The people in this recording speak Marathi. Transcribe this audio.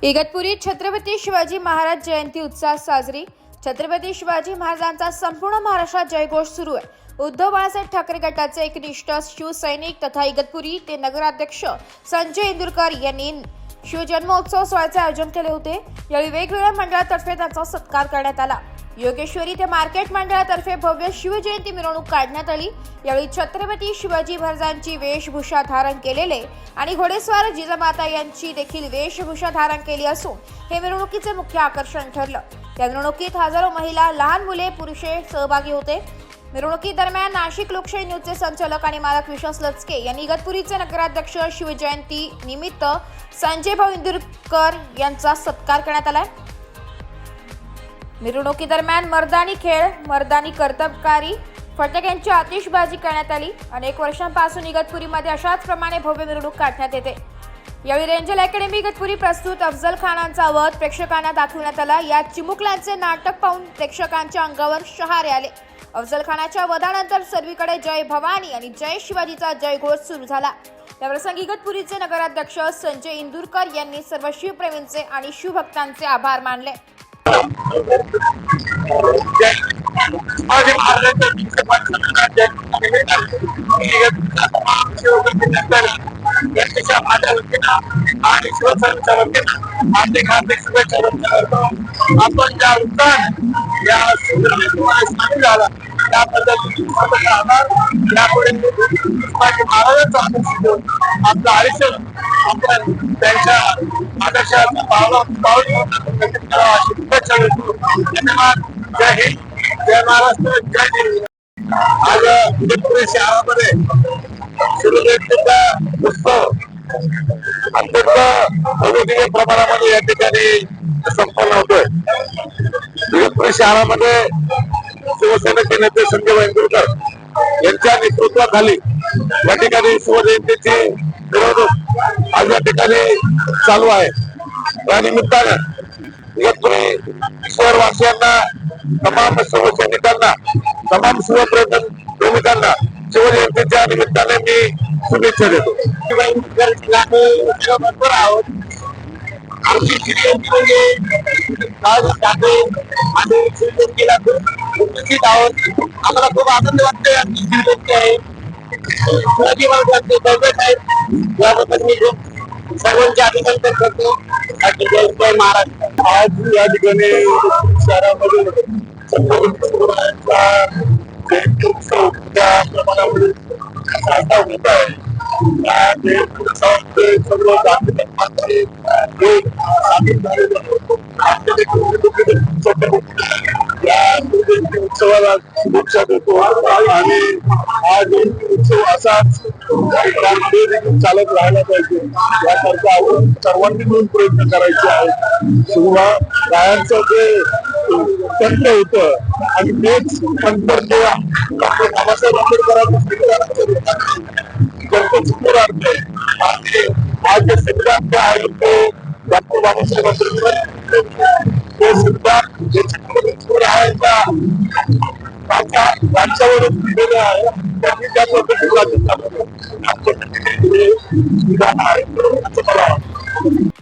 इगतपुरीत छत्रपती शिवाजी महाराज जयंती उत्साहात साजरी। छत्रपती शिवाजी महाराजांचा संपूर्ण महाराष्ट्रात जयघोष सुरू आहे। उद्धव बाळासाहेब ठाकरे गटाचे एकनिष्ठ शिवसैनिक तथा इगतपुरी ते नगराध्यक्ष संजय इंदुरकर यांनी शिवजन्मोत्सव सोहळ्याचे आयोजन केले होते। यावेळी वेगवेगळ्या मंडळातर्फे त्यांचा सत्कार करण्यात आला। योगेश्वरी ते मार्केट मंडळातर्फे भव्य शिवजयंती मिरवणूक काढण्यात आली। यावेळी छत्रपती शिवाजी महाराजांची वेशभूषा धारण केलेले आणि घोडेस्वार जिजामाता यांची देखील वेशभूषा धारण केली असून हे मिरवणुकीचे मुख्य आकर्षण ठरलं। या मिरवणुकीत हजारो महिला, लहान मुले, पुरुष सहभागी होते। मिरवणुकीदरम्यान नाशिक लोकशाही न्यूजचे संचालक आणि मालक विश्वास लचके यांनी इगतपुरीचे नगराध्यक्ष शिवजयंती निमित्त संजय भाऊ इंदुरकर यांचा सत्कार करण्यात आला। मिरवणुकीदरम्यान मर्दानी खेळ, मर्दानी कर्तबकारी, फटाक्यांची आतिषबाजी करण्यात आली। अनेक वर्षांपासून इगतपुरीमध्ये अशाच प्रमाणे भव्य मिरवणूक काढण्यात येते। यावेळी रेंजल अकॅडमी इगतपुरी प्रस्तुत अफजल खानांचा वध प्रेक्षकांना दाखवण्यात आला। यात चिमुकल्यांचे नाटक पाहून प्रेक्षकांच्या अंगावर शहारे आले। अफजल खानाच्या वधानंतर सर्वीकडे जय भवानी आणि जय शिवाजीचा जयघोष सुरू झाला। याप्रसंगी इगतपुरीचे नगराध्यक्ष संजय इंदुरकर यांनी सर्व शिवप्रेमींचे आणि शिवभक्तांचे आभार मानले। आणि शिवसेनेच्या वतीनं हार्दिक शुभेच्छा व्यक्त करतो। आपण ज्या उत्साहाने या शिवजयंतीमध्ये सामील झाला त्याबद्दल आभार। यापुढे शिवाजी महाराजांचा आदर्श घेऊन आपलं आयुष्य आपण त्यांच्या आदर्शाचा पाऊल करावा अशी शुभेच्छा देतो। धन्यवाद। जय हिंद, जय महाराष्ट्र, जय हिंद। आज इगतपुरी शहरामध्ये शिवजयंतीचा उत्सव अत्यंत भव्य प्रमाणामध्ये या ठिकाणी संपन्न होतोय। इगतपुरी शहरामध्ये शिवसेनेचे नेते संजय इंदुरकर यांच्या नेतृत्वाखाली या ठिकाणी शिवजयंतीची मिरवणूक आज या ठिकाणी चालू आहे। या निमित्तानं इगतपुरी शहरवासियांना, तमाम शिवसैनिकांना, तमाम शिवप्रेमिकांना शिवजयंतीच्या निमित्ताने मी शुभेच्छा देतो। भरपूर आहोत। आमची शिवजयंती म्हणजे आणि शिवजयंतीला खूप उपस्थित आहोत। आम्हाला खूप आनंद वाटतोय। आमची शिवजयंती आहे, शिवाजी महाराजांचे दैवत आहेत। याबद्दल मी खूप सर्वांचे अभिनंदन करतो। जय महाराज। आज या ठिकाणी शहरामध्ये प्रमाणामध्ये साजरा होत आहे। सर्व उत्सवाला शुभेच्छा देतो आणि आज उत्सव असाच चालत राहायला पाहिजे याकरता आपण सर्वांनी मिळून प्रयत्न करायचे आहेत। शिवरायांचं जे तंत्र होतं आणि तेच तंत्र जे डॉक्टर बाबासाहेब आंबेडकरांचं संविधानाचं समोर आणलंय आणि आज जे संविधान जे आहे ते डॉक्टर बाबासाहेब आंबेडकर ते संविधान जे राज्यावरून दिलेलं आहे त्यांनी त्या पद्धतीने विधान आहे असं मला वाटतं।